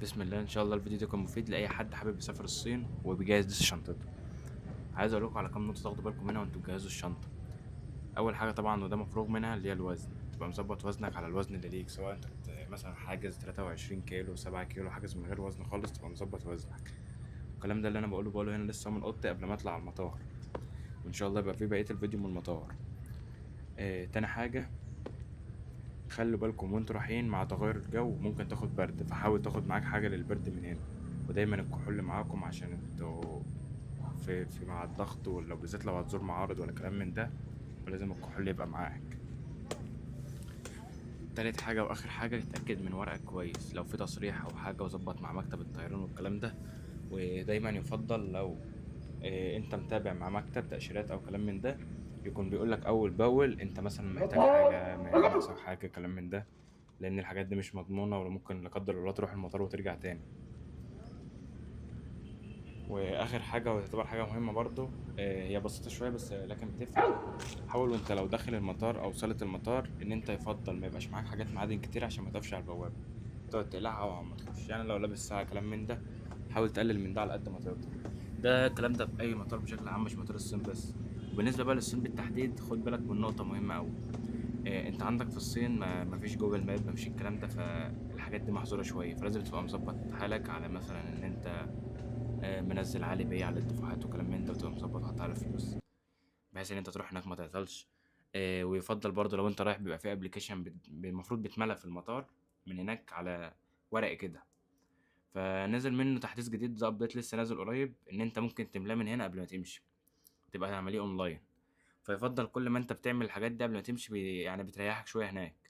بسم الله، ان شاء الله الفيديو ده يكون مفيد لاي حد حابب يسافر الصين وبيجهز لسه شنطته. عايز اقول لكم على كام نقطه تاخدوا بالكم منها وانتوا بتجهزوا الشنطه. اول حاجه طبعا وده مفروغ منها اللي هي الوزن، تبقى مظبط وزنك على الوزن اللي ليك، سواء انت كنت مثلا حاجز 23 كيلو 7 كيلو حاجز من غير وزن خالص، تبقى مظبط وزنك. الكلام ده اللي انا بقوله هنا لسه من اوضتي قبل ما اطلع على المطار، وان شاء الله يبقى في بقيه الفيديو من المطار. تاني حاجه، خلوا بالكم وانتوا رايحين مع تغير الجو ممكن تاخد برد، فحاول تاخد معاك حاجه للبرد من هنا. ودايما الكحول معاكم عشان انتوا في مع الضغط، ولو بالذات لو هتزور معارض ولا كلام من ده، فلازم الكحول يبقى معاك. تالت حاجة وآخر حاجة، اتأكد من ورقك كويس لو في تصريح أو حاجة، وظبط مع مكتب الطيران والكلام ده. ودايما يفضل لو انت متابع مع مكتب تأشيرات أو كلام من ده، يكون بيقولك أول بأول انت مثلا محتاج حاجة، ناقصك حاجة، كلام من ده، لأن الحاجات دي مش مضمونة، وممكن لا قدر الله تروح المطار وترجع تاني. واخر حاجه وتعتبر حاجه مهمه برضو، هي بسيطه شويه بس لكن بتفرق. حاول وانت لو داخل المطار او صاله المطار ان انت يفضل ما يبقاش معاك حاجات معادن كتير عشان ما تقفش على البوابه، تقعد تقلعها او ما تخش. يعني لو لابس ساعه كلام من ده، حاول تقلل من ده على قد ما تقدر. ده الكلام ده في اي مطار بشكل عام، مش مطار الصين بس. وبالنسبه بقى للصين بالتحديد، خد بالك من نقطه مهمه قوي. انت عندك في الصين ما فيش جوجل ماب، ما فيش الكلام ده، فالحاجات دي محظوره شويه، فلازم تبقى مظبط حالك على مثلا ان انت منزل عالي بيا على الدفعات وكلام من ده، وتبقى مظبط حتى على فلوس، بحيث ان انت تروح هناك ما تعطلش. ويفضل برضو لو انت رايح بيبقى في ابلكيشن المفروض بيتملى في المطار من هناك على ورق كده، فنزل منه تحديث جديد، ده ابديت لسه نازل قريب، ان انت ممكن تملاه من هنا قبل ما تمشي، تبقى عمليه اونلاين. فيفضل كل ما انت بتعمل الحاجات دي قبل ما تمشي يعني بتريحك شويه هناك.